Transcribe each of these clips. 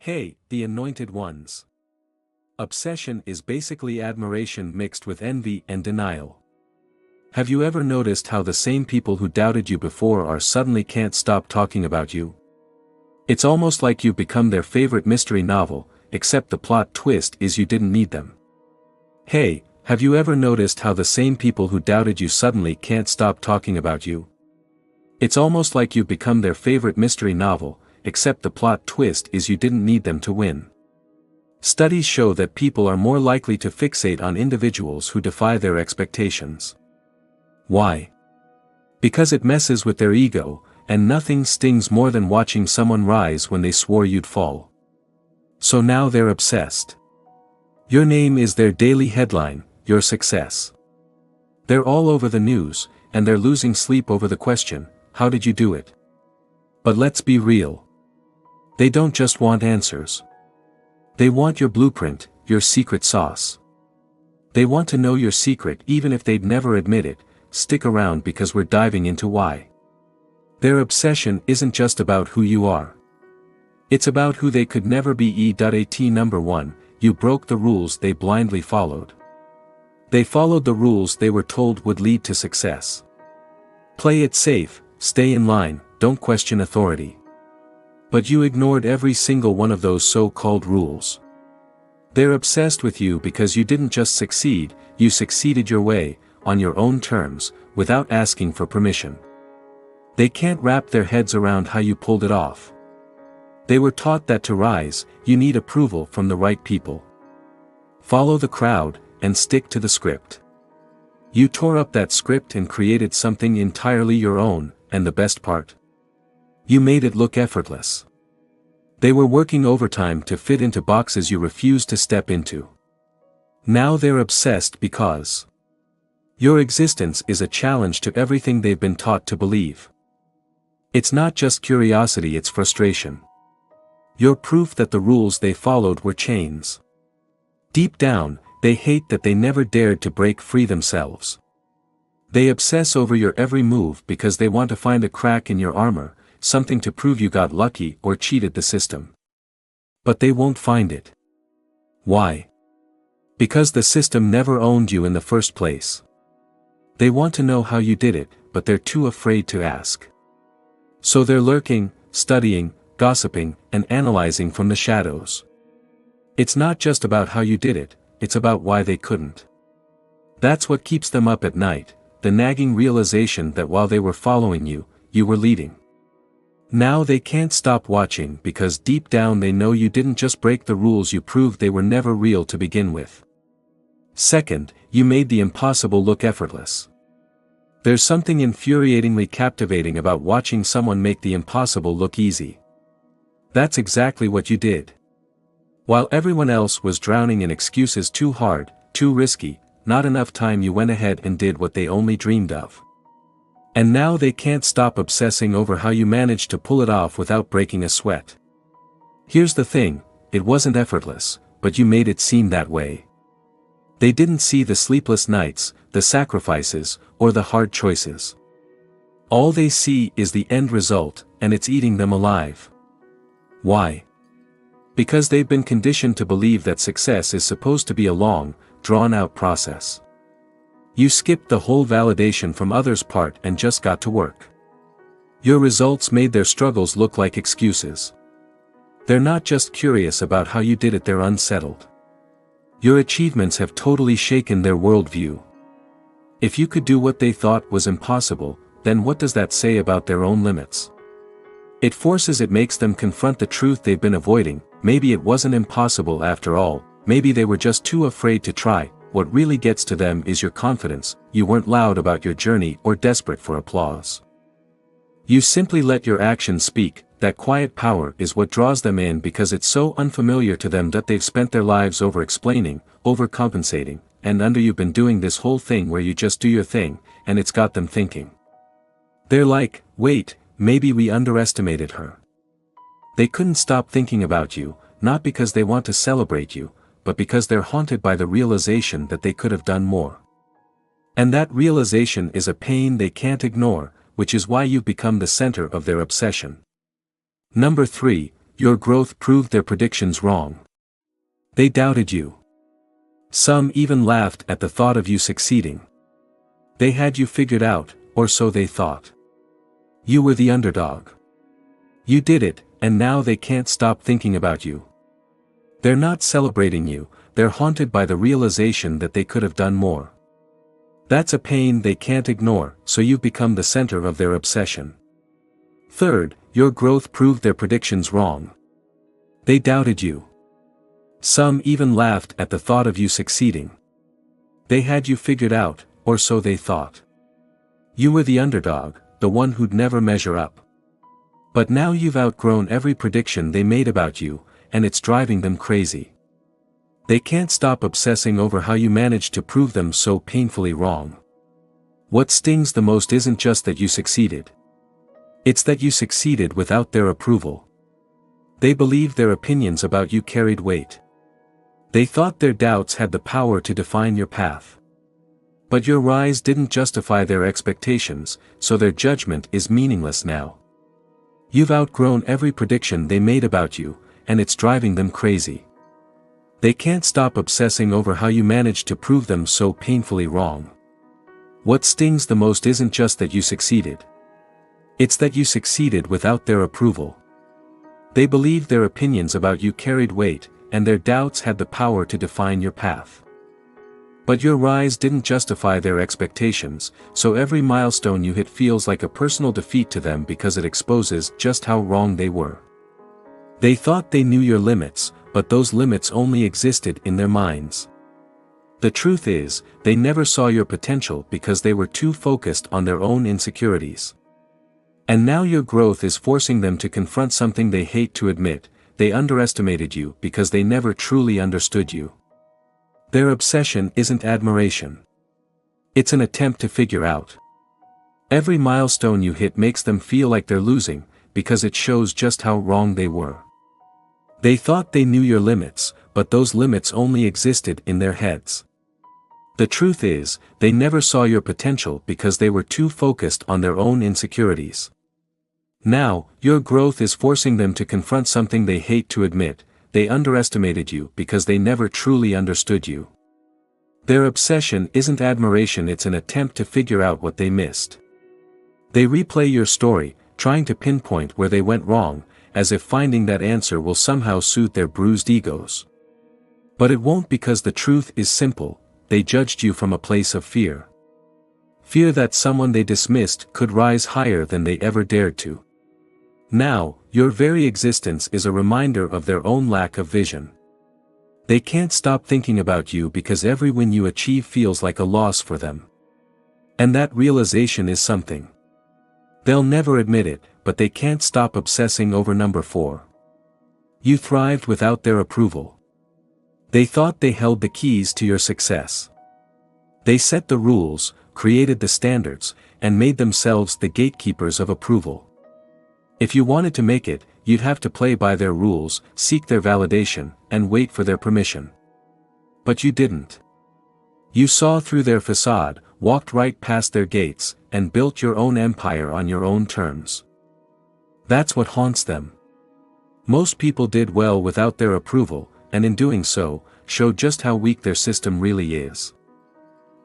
Hey, the anointed ones. Obsession is basically admiration mixed with envy and denial. Have you ever noticed how the same people who doubted you before are suddenly can't stop talking about you? It's almost like you've become their favorite mystery novel, except the plot twist is you didn't need them. Hey, have you ever noticed how the same people who doubted you suddenly can't stop talking about you? It's almost like you've become their favorite mystery novel, except the plot twist is you didn't need them to win. Studies show that people are more likely to fixate on individuals who defy their expectations. Why? Because it messes with their ego, and nothing stings more than watching someone rise when they swore you'd fall. So now they're obsessed. Your name is their daily headline, your success. They're all over the news, and they're losing sleep over the question, how did you do it? But let's be real. They don't just want answers. They want your blueprint, your secret sauce. They want to know your secret even if they'd never admit it. Stick around because we're diving into why. Their obsession isn't just about who you are. It's about who they could never be. Number 1, you broke the rules they blindly followed. They followed the rules they were told would lead to success. Play it safe, stay in line, don't question authority. But you ignored every single one of those so-called rules. They're obsessed with you because you didn't just succeed, you succeeded your way, on your own terms, without asking for permission. They can't wrap their heads around how you pulled it off. They were taught that to rise, you need approval from the right people. Follow the crowd, and stick to the script. You tore up that script and created something entirely your own, and the best part? You made it look effortless. They were working overtime to fit into boxes you refused to step into. Now they're obsessed because your existence is a challenge to everything they've been taught to believe. It's not just curiosity, it's frustration. You're proof that the rules they followed were chains. Deep down, they hate that they never dared to break free themselves. They obsess over your every move because they want to find a crack in your armor, something to prove you got lucky or cheated the system. But they won't find it. Why? Because the system never owned you in the first place. They want to know how you did it, but they're too afraid to ask. So they're lurking, studying, gossiping, and analyzing from the shadows. It's not just about how you did it, it's about why they couldn't. That's what keeps them up at night, the nagging realization that while they were following you, you were leading. Now they can't stop watching because deep down they know you didn't just break the rules, you proved they were never real to begin with. Second, you made the impossible look effortless. There's something infuriatingly captivating about watching someone make the impossible look easy. That's exactly what you did. While everyone else was drowning in excuses, too hard, too risky, not enough time, you went ahead and did what they only dreamed of. And now they can't stop obsessing over how you managed to pull it off without breaking a sweat. Here's the thing, it wasn't effortless, but you made it seem that way. They didn't see the sleepless nights, the sacrifices, or the hard choices. All they see is the end result, and it's eating them alive. Why? Because they've been conditioned to believe that success is supposed to be a long, drawn-out process. You skipped the whole validation from others' part and just got to work. Your results made their struggles look like excuses. They're not just curious about how you did it, they're unsettled. Your achievements have totally shaken their worldview. If you could do what they thought was impossible, then what does that say about their own limits? It makes them confront the truth they've been avoiding. Maybe it wasn't impossible after all, maybe they were just too afraid to try. What really gets to them is your confidence. You weren't loud about your journey or desperate for applause. You simply let your actions speak. That quiet power is what draws them in because it's so unfamiliar to them that they've spent their lives over-explaining, overcompensating, and you've been doing this whole thing where you just do your thing, and it's got them thinking. They're like, wait, maybe we underestimated her. They couldn't stop thinking about you, not because they want to celebrate you, but because they're haunted by the realization that they could have done more. And that realization is a pain they can't ignore, which is why you've become the center of their obsession. Number 3, your growth proved their predictions wrong. They doubted you. Some even laughed at the thought of you succeeding. They had you figured out, or so they thought. You were the underdog. You did it, and now they can't stop thinking about you. They're not celebrating you, they're haunted by the realization that they could have done more. That's a pain they can't ignore, so you've become the center of their obsession. Third, your growth proved their predictions wrong. They doubted you. Some even laughed at the thought of you succeeding. They had you figured out, or so they thought. You were the underdog, the one who'd never measure up. But now you've outgrown every prediction they made about you, and it's driving them crazy. They can't stop obsessing over how you managed to prove them so painfully wrong. What stings the most isn't just that you succeeded. It's that you succeeded without their approval. They believed their opinions about you carried weight. They thought their doubts had the power to define your path. But your rise didn't justify their expectations, so their judgment is meaningless now. You've outgrown every prediction they made about you, and it's driving them crazy. They can't stop obsessing over how you managed to prove them so painfully wrong. What stings the most isn't just that you succeeded. It's that you succeeded without their approval. They believed their opinions about you carried weight, and their doubts had the power to define your path. But your rise didn't justify their expectations, so every milestone you hit feels like a personal defeat to them because it exposes just how wrong they were. They thought they knew your limits, but those limits only existed in their minds. The truth is, they never saw your potential because they were too focused on their own insecurities. And now your growth is forcing them to confront something they hate to admit: they underestimated you because they never truly understood you. Their obsession isn't admiration. It's an attempt to figure out. Every milestone you hit makes them feel like they're losing, because it shows just how wrong they were. They thought they knew your limits, but those limits only existed in their heads. The truth is, they never saw your potential because they were too focused on their own insecurities. Now, your growth is forcing them to confront something they hate to admit: they underestimated you because they never truly understood you. Their obsession isn't admiration, it's an attempt to figure out what they missed. They replay your story, trying to pinpoint where they went wrong, as if finding that answer will somehow soothe their bruised egos. But it won't, because the truth is simple: they judged you from a place of fear. Fear that someone they dismissed could rise higher than they ever dared to. Now, your very existence is a reminder of their own lack of vision. They can't stop thinking about you because every win you achieve feels like a loss for them. And that realization is something. They'll never admit it, but they can't stop obsessing over number 4. You thrived without their approval. They thought they held the keys to your success. They set the rules, created the standards, and made themselves the gatekeepers of approval. If you wanted to make it, you'd have to play by their rules, seek their validation, and wait for their permission. But you didn't. You saw through their facade, walked right past their gates, and built your own empire on your own terms. That's what haunts them. Most people did well without their approval, and in doing so, showed just how weak their system really is.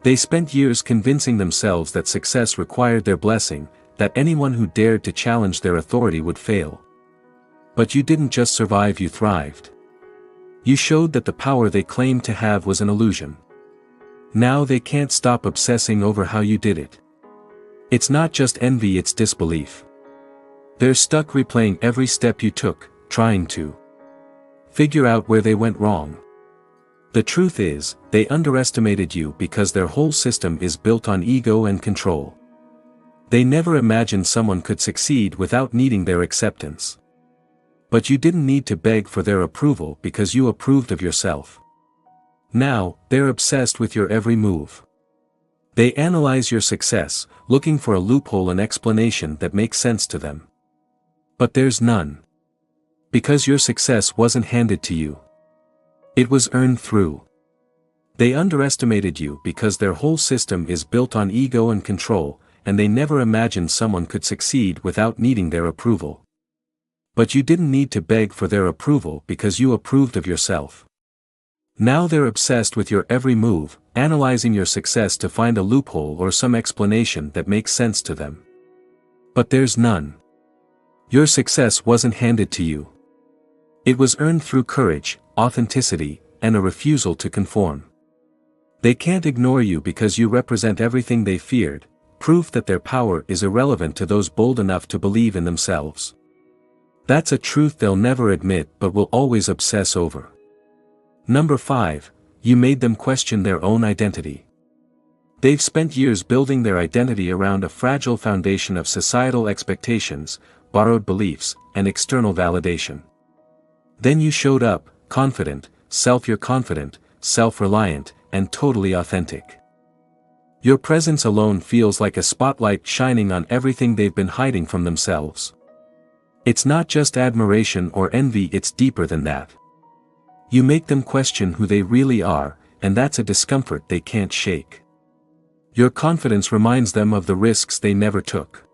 They spent years convincing themselves that success required their blessing, that anyone who dared to challenge their authority would fail. But you didn't just survive, you thrived. You showed that the power they claimed to have was an illusion. Now they can't stop obsessing over how you did it. It's not just envy, it's disbelief. They're stuck replaying every step you took, trying to figure out where they went wrong. The truth is, they underestimated you because their whole system is built on ego and control. They never imagined someone could succeed without needing their acceptance. But you didn't need to beg for their approval because you approved of yourself. Now, they're obsessed with your every move. They analyze your success, looking for a loophole, an explanation that makes sense to them. But there's none. Because your success wasn't handed to you. It was earned through. They underestimated you because their whole system is built on ego and control, and they never imagined someone could succeed without needing their approval. But you didn't need to beg for their approval because you approved of yourself. Now they're obsessed with your every move, analyzing your success to find a loophole or some explanation that makes sense to them. But there's none. Your success wasn't handed to you. It was earned through courage, authenticity, and a refusal to conform. They can't ignore you because you represent everything they feared, proof that their power is irrelevant to those bold enough to believe in themselves. That's a truth they'll never admit but will always obsess over. Number 5, you made them question their own identity. They've spent years building their identity around a fragile foundation of societal expectations, borrowed beliefs, and external validation. Then you showed up, confident, you're confident, self-reliant, and totally authentic. Your presence alone feels like a spotlight shining on everything they've been hiding from themselves. It's not just admiration or envy, it's deeper than that. You make them question who they really are, and that's a discomfort they can't shake. Your confidence reminds them of the risks they never took.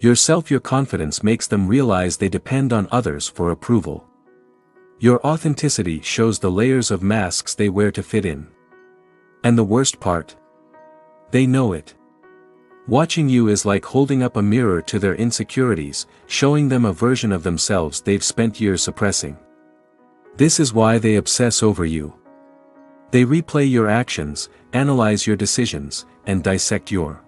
Your confidence makes them realize they depend on others for approval. Your authenticity shows the layers of masks they wear to fit in. And the worst part? They know it. Watching you is like holding up a mirror to their insecurities, showing them a version of themselves they've spent years suppressing. This is why they obsess over you. They replay your actions, analyze your decisions, and dissect your.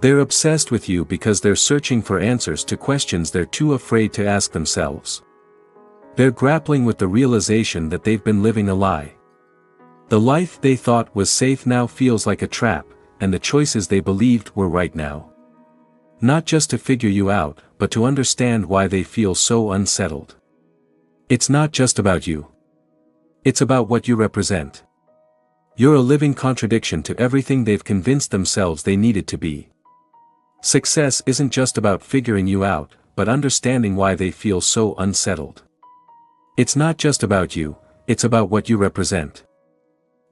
They're obsessed with you because they're searching for answers to questions they're too afraid to ask themselves. They're grappling with the realization that they've been living a lie. The life they thought was safe now feels like a trap, and the choices they believed were right now. Not just to figure you out, but to understand why they feel so unsettled. It's not just about you. It's about what you represent. You're a living contradiction to everything they've convinced themselves they needed to be. Success isn't just about figuring you out, but understanding why they feel so unsettled. It's not just about you, it's about what you represent.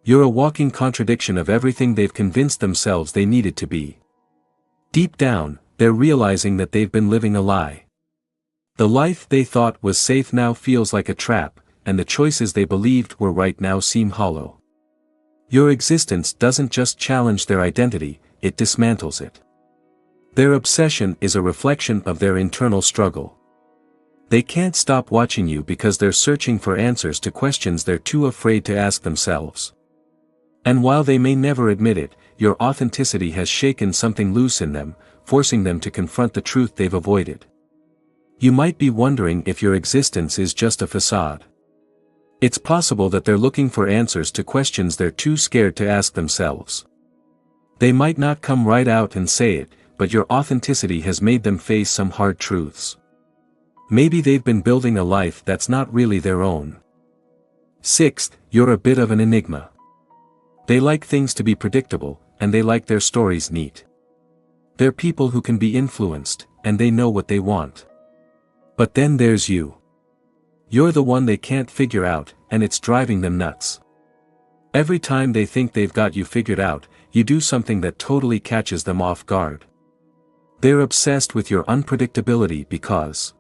You're a walking contradiction of everything they've convinced themselves they needed to be. Deep down, they're realizing that they've been living a lie. The life they thought was safe now feels like a trap, and the choices they believed were right now seem hollow. Your existence doesn't just challenge their identity, it dismantles it. Their obsession is a reflection of their internal struggle. They can't stop watching you because they're searching for answers to questions they're too afraid to ask themselves. And while they may never admit it, your authenticity has shaken something loose in them, forcing them to confront the truth they've avoided. You might be wondering if your existence is just a facade. It's possible that they're looking for answers to questions they're too scared to ask themselves. They might not come right out and say it, but your authenticity has made them face some hard truths. Maybe they've been building a life that's not really their own. 6th, you're a bit of an enigma. They like things to be predictable, and they like their stories neat. They're people who can be influenced, and they know what they want. But then there's you. You're the one they can't figure out, and it's driving them nuts. Every time they think they've got you figured out, you do something that totally catches them off guard. They're obsessed with your unpredictability because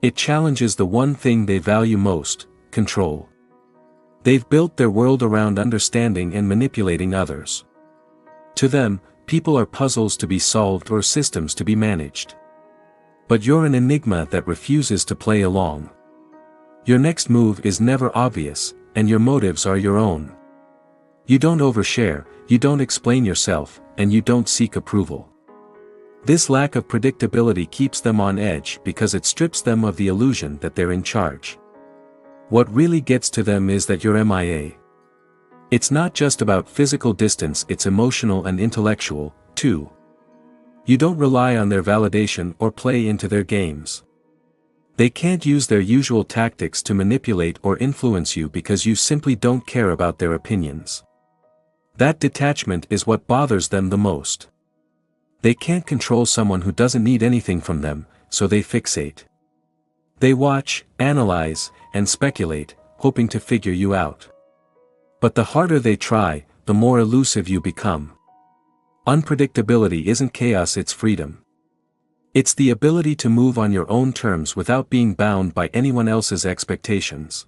it challenges the one thing they value most, control. They've built their world around understanding and manipulating others. To them, people are puzzles to be solved or systems to be managed. But you're an enigma that refuses to play along. Your next move is never obvious, and your motives are your own. You don't overshare, you don't explain yourself, and you don't seek approval. This lack of predictability keeps them on edge because it strips them of the illusion that they're in charge. What really gets to them is that you're MIA. It's not just about physical distance, it's emotional and intellectual, too. You don't rely on their validation or play into their games. They can't use their usual tactics to manipulate or influence you because you simply don't care about their opinions. That detachment is what bothers them the most. They can't control someone who doesn't need anything from them, so they fixate. They watch, analyze, and speculate, hoping to figure you out. But the harder they try, the more elusive you become. Unpredictability isn't chaos, it's freedom. It's the ability to move on your own terms without being bound by anyone else's expectations.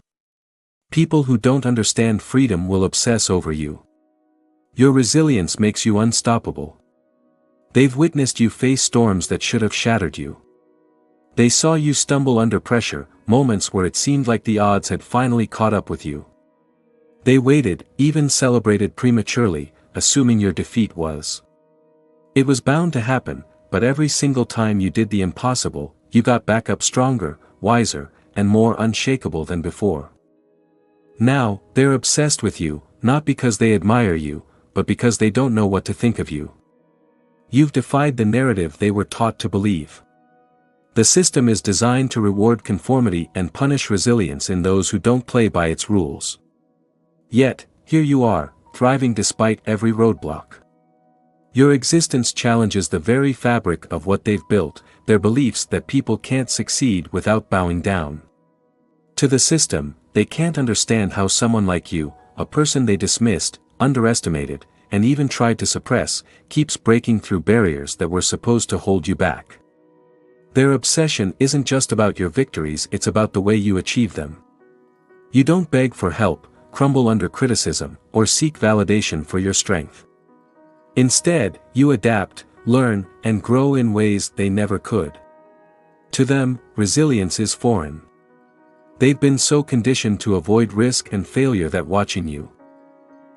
People who don't understand freedom will obsess over you. Your resilience makes you unstoppable. They've witnessed you face storms that should have shattered you. They saw you stumble under pressure, moments where it seemed like the odds had finally caught up with you. They waited, even celebrated prematurely, assuming your defeat was. It was bound to happen, but every single time you did the impossible, you got back up stronger, wiser, and more unshakable than before. Now, they're obsessed with you, not because they admire you, but because they don't know what to think of you. You've defied the narrative they were taught to believe. The system is designed to reward conformity and punish resilience in those who don't play by its rules. Yet, here you are, thriving despite every roadblock. Your existence challenges the very fabric of what they've built, their beliefs that people can't succeed without bowing down. To the system, they can't understand how someone like you, a person they dismissed, underestimated, and even tried to suppress, keeps breaking through barriers that were supposed to hold you back. Their obsession isn't just about your victories, it's about the way you achieve them. You don't beg for help, crumble under criticism, or seek validation for your strength. Instead, you adapt, learn, and grow in ways they never could. To them, resilience is foreign. They've been so conditioned to avoid risk and failure that watching you.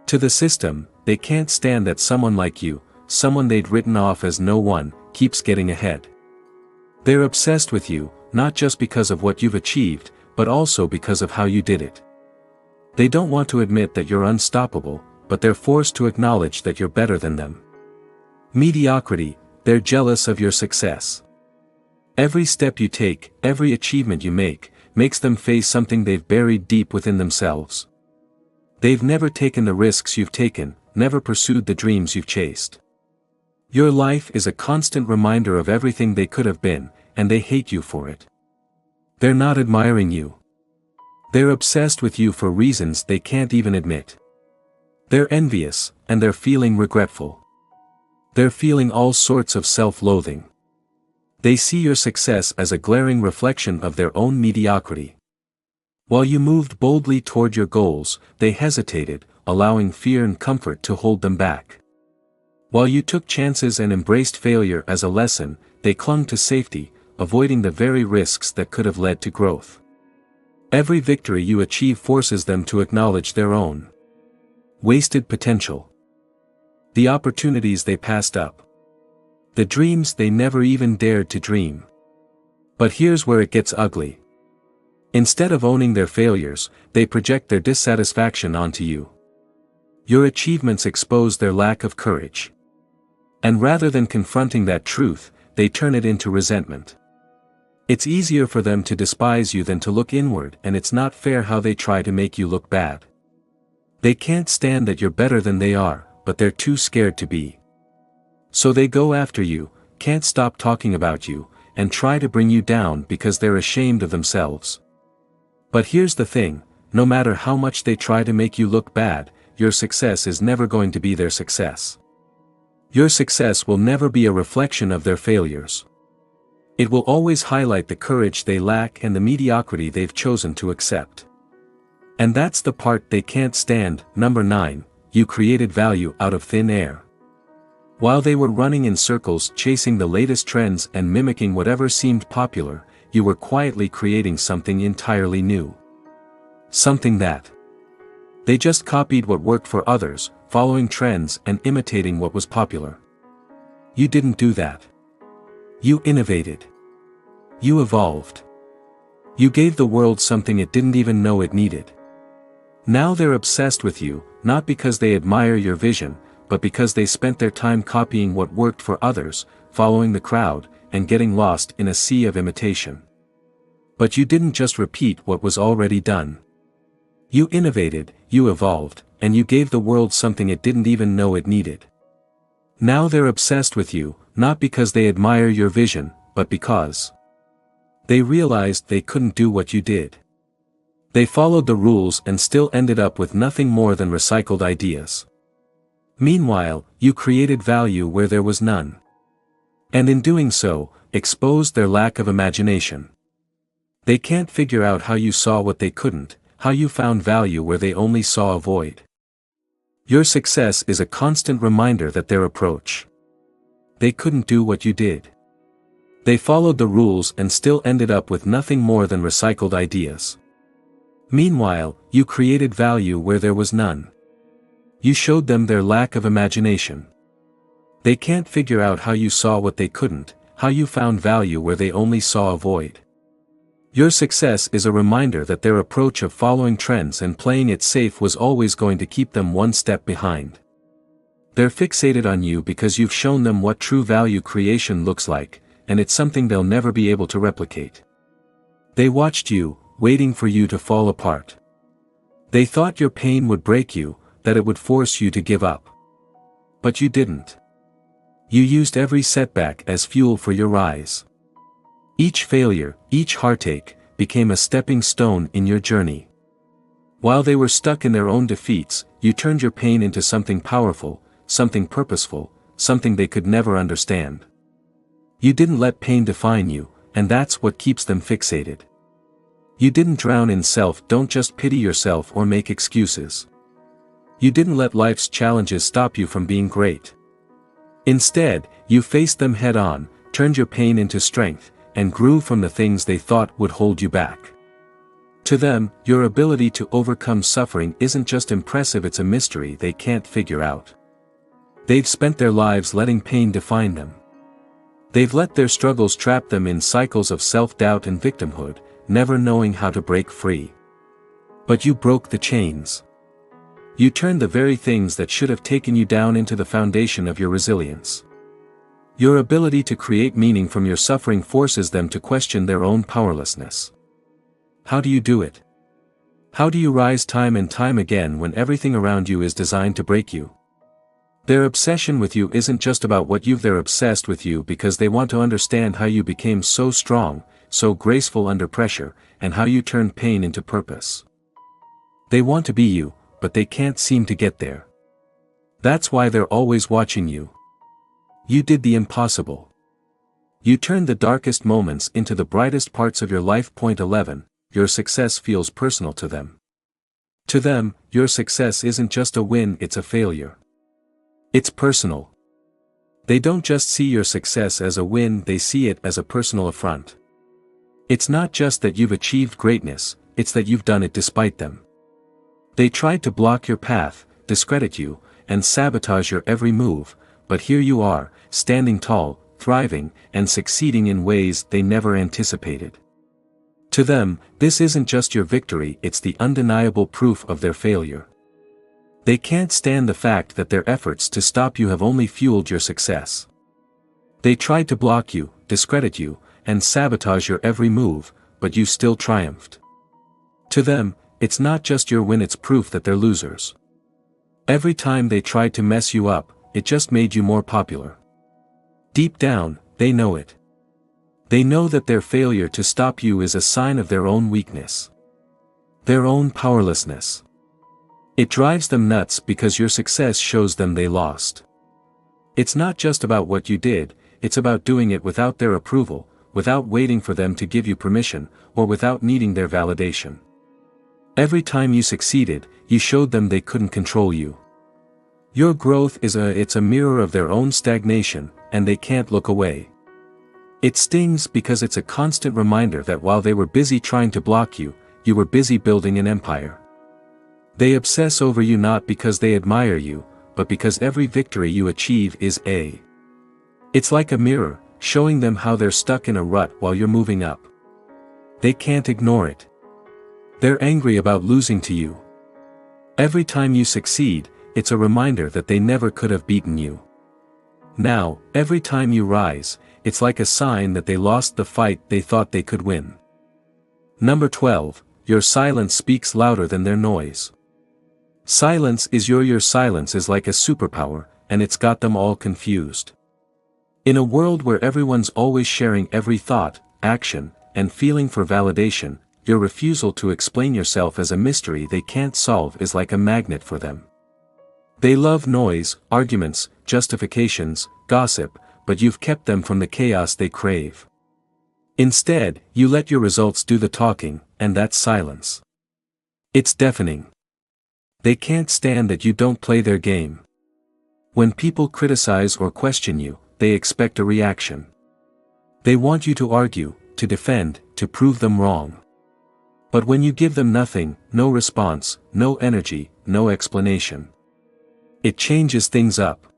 To the system, they can't stand that someone like you, someone they'd written off as no one, keeps getting ahead. They're obsessed with you, not just because of what you've achieved, but also because of how you did it. They don't want to admit that you're unstoppable, but they're forced to acknowledge that you're better than them. Mediocrity, they're jealous of your success. Every step you take, every achievement you make, makes them face something they've buried deep within themselves. They've never taken the risks you've taken, never pursued the dreams you've chased. Your life is a constant reminder of everything they could have been, and they hate you for it. They're not admiring you. They're obsessed with you for reasons they can't even admit. They're envious, and they're feeling regretful. They're feeling all sorts of self-loathing. They see your success as a glaring reflection of their own mediocrity. While you moved boldly toward your goals, they hesitated, allowing fear and comfort to hold them back. While you took chances and embraced failure as a lesson, they clung to safety, avoiding the very risks that could have led to growth. Every victory you achieve forces them to acknowledge their own wasted potential. The opportunities they passed up. The dreams they never even dared to dream. But here's where it gets ugly. Instead of owning their failures, they project their dissatisfaction onto you. Your achievements expose their lack of courage. And rather than confronting that truth, they turn it into resentment. It's easier for them to despise you than to look inward, and it's not fair how they try to make you look bad. They can't stand that you're better than they are, but they're too scared to be. So they go after you, can't stop talking about you, and try to bring you down because they're ashamed of themselves. But here's the thing, no matter how much they try to make you look bad, your success is never going to be their success. Your success will never be a reflection of their failures. It will always highlight the courage they lack and the mediocrity they've chosen to accept. And that's the part they can't stand. Number 9, you created value out of thin air. While they were running in circles chasing the latest trends and mimicking whatever seemed popular, you were quietly creating something entirely new. Something that they just copied what worked for others, following trends and imitating what was popular. You didn't do that. You innovated. You evolved. You gave the world something it didn't even know it needed. Now they're obsessed with you, not because they admire your vision, but because they spent their time copying what worked for others, following the crowd, and getting lost in a sea of imitation. But you didn't just repeat what was already done. You innovated, you evolved, and you gave the world something it didn't even know it needed. Now they're obsessed with you, not because they admire your vision, but because they realized they couldn't do what you did. They followed the rules and still ended up with nothing more than recycled ideas. Meanwhile, you created value where there was none. And in doing so, exposed their lack of imagination. They can't figure out how you saw what they couldn't, how you found value where they only saw a void. Your success is a constant reminder that their approach. They couldn't do what you did. They followed the rules and still ended up with nothing more than recycled ideas. Meanwhile, you created value where there was none. You showed them their lack of imagination. They can't figure out how you saw what they couldn't, how you found value where they only saw a void. Your success is a reminder that their approach of following trends and playing it safe was always going to keep them one step behind. They're fixated on you because you've shown them what true value creation looks like, and it's something they'll never be able to replicate. They watched you, waiting for you to fall apart. They thought your pain would break you, that it would force you to give up. But you didn't. You used every setback as fuel for your rise. Each failure, each heartache, became a stepping stone in your journey. While they were stuck in their own defeats, you turned your pain into something powerful, something purposeful, something they could never understand. You didn't let pain define you, and that's what keeps them fixated. You didn't drown in self, don't just pity yourself or make excuses. You didn't let life's challenges stop you from being great. Instead, you faced them head on, turned your pain into strength, and grew from the things they thought would hold you back. To them, your ability to overcome suffering isn't just impressive, it's a mystery they can't figure out. They've spent their lives letting pain define them. They've let their struggles trap them in cycles of self-doubt and victimhood, never knowing how to break free. But you broke the chains. You turned the very things that should have taken you down into the foundation of your resilience. Your ability to create meaning from your suffering forces them to question their own powerlessness. How do you do it? How do you rise time and time again when everything around you is designed to break you? Their obsession with you isn't just about what they're obsessed with you because they want to understand how you became so strong, so graceful under pressure, and how you turned pain into purpose. They want to be you, but they can't seem to get there. That's why they're always watching you. You did the impossible. You turned the darkest moments into the brightest parts of your life. Point 11, your success feels personal to them. To them, your success isn't just a win, it's a failure. It's personal. They don't just see your success as a win, they see it as a personal affront. It's not just that you've achieved greatness, it's that you've done it despite them. They tried to block your path, discredit you, and sabotage your every move, but here you are, standing tall, thriving, and succeeding in ways they never anticipated. To them, this isn't just your victory, it's the undeniable proof of their failure. They can't stand the fact that their efforts to stop you have only fueled your success. They tried to block you, discredit you, and sabotage your every move, but you still triumphed. To them, it's not just your win, it's proof that they're losers. Every time they tried to mess you up, it just made you more popular. Deep down, they know it. They know that their failure to stop you is a sign of their own weakness. Their own powerlessness. It drives them nuts because your success shows them they lost. It's not just about what you did, it's about doing it without their approval, without waiting for them to give you permission, or without needing their validation. Every time you succeeded, you showed them they couldn't control you. Your growth it's a mirror of their own stagnation, and they can't look away. It stings because it's a constant reminder that while they were busy trying to block you, you were busy building an empire. They obsess over you not because they admire you, but because every victory you achieve is It's like a mirror, showing them how they're stuck in a rut while you're moving up. They can't ignore it. They're angry about losing to you. Every time you succeed, it's a reminder that they never could have beaten you. Now, every time you rise, it's like a sign that they lost the fight they thought they could win. Number 12, your silence speaks louder than their noise. Your silence is like a superpower, and it's got them all confused. In a world where everyone's always sharing every thought, action, and feeling for validation, your refusal to explain yourself as a mystery they can't solve is like a magnet for them. They love noise, arguments, justifications, gossip, but you've kept them from the chaos they crave. Instead, you let your results do the talking, and that's silence. It's deafening. They can't stand that you don't play their game. When people criticize or question you, they expect a reaction. They want you to argue, to defend, to prove them wrong. But when you give them nothing, no response, no energy, no explanation, it changes things up.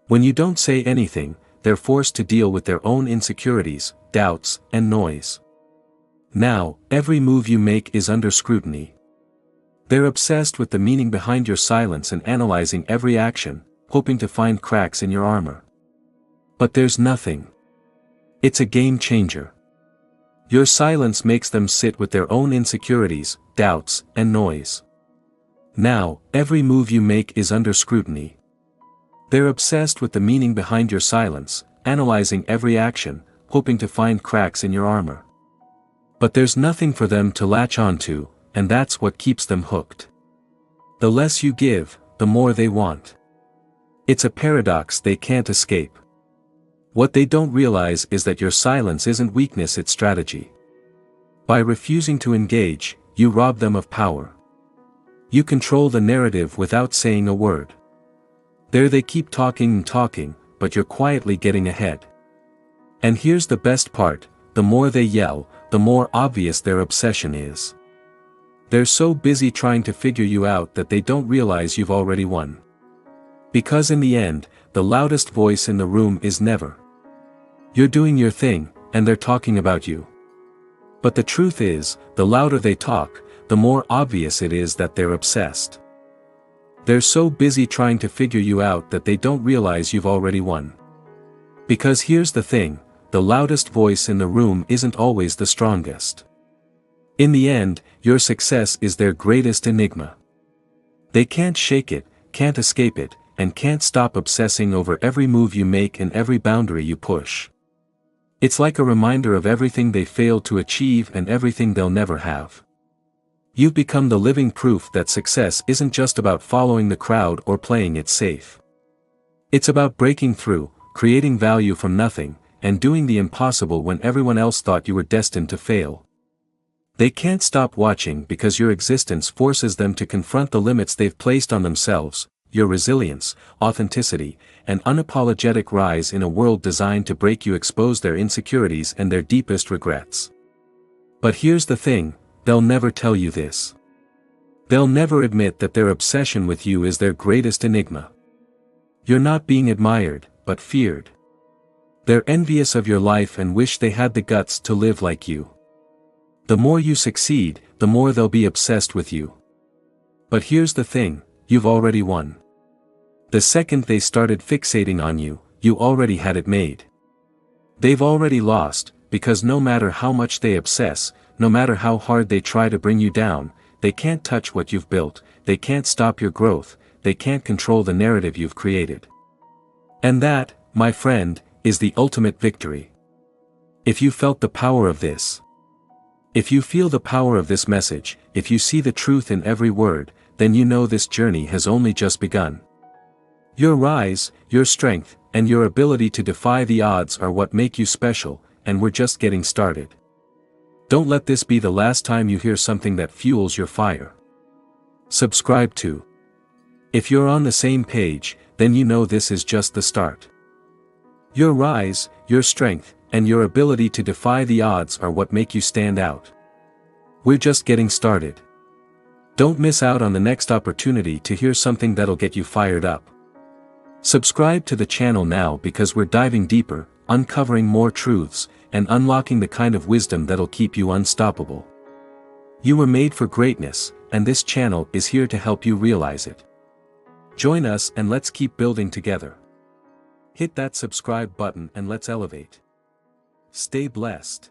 When you don't say anything, they're forced to deal with their own insecurities, doubts, and noise. Now, every move you make is under scrutiny. They're obsessed with the meaning behind your silence and analyzing every action, hoping to find cracks in your armor. But there's nothing. It's a game changer. Your silence makes them sit with their own insecurities, doubts, and noise. Now, every move you make is under scrutiny. They're obsessed with the meaning behind your silence, analyzing every action, hoping to find cracks in your armor. But there's nothing for them to latch onto, and that's what keeps them hooked. The less you give, the more they want. It's a paradox they can't escape. What they don't realize is that your silence isn't weakness, it's strategy. By refusing to engage, you rob them of power. You control the narrative without saying a word. There they keep talking and talking, but you're quietly getting ahead. And here's the best part, the more they yell, the more obvious their obsession is. They're so busy trying to figure you out that they don't realize you've already won. Because in the end, the loudest voice in the room is never. You're doing your thing, and they're talking about you. But the truth is, the louder they talk, the more obvious it is that they're obsessed. They're so busy trying to figure you out that they don't realize you've already won. Because here's the thing, the loudest voice in the room isn't always the strongest. In the end, your success is their greatest enigma. They can't shake it, can't escape it, and can't stop obsessing over every move you make and every boundary you push. It's like a reminder of everything they failed to achieve and everything they'll never have. You've become the living proof that success isn't just about following the crowd or playing it safe. It's about breaking through, creating value from nothing, and doing the impossible when everyone else thought you were destined to fail. They can't stop watching because your existence forces them to confront the limits they've placed on themselves, your resilience, authenticity, and unapologetic rise in a world designed to break you expose their insecurities and their deepest regrets. But here's the thing, they'll never tell you this. They'll never admit that their obsession with you is their greatest enigma. You're not being admired, but feared. They're envious of your life and wish they had the guts to live like you. The more you succeed, the more they'll be obsessed with you. But here's the thing, you've already won. The second they started fixating on you, you already had it made. They've already lost, because no matter how much they obsess, no matter how hard they try to bring you down, they can't touch what you've built, they can't stop your growth, they can't control the narrative you've created. And that, my friend, is the ultimate victory. If you felt the power of this, if you feel the power of this message, if you see the truth in every word, then you know this journey has only just begun. Your rise, your strength, and your ability to defy the odds are what make you special, and we're just getting started. Don't let this be the last time you hear something that fuels your fire. Subscribe to. If you're on the same page, then you know this is just the start. Your rise, your strength, and your ability to defy the odds are what make you stand out. We're just getting started. Don't miss out on the next opportunity to hear something that'll get you fired up. Subscribe to the channel now because we're diving deeper, uncovering more truths, and unlocking the kind of wisdom that'll keep you unstoppable. You were made for greatness, and this channel is here to help you realize it. Join us and let's keep building together. Hit that subscribe button and let's elevate. Stay blessed.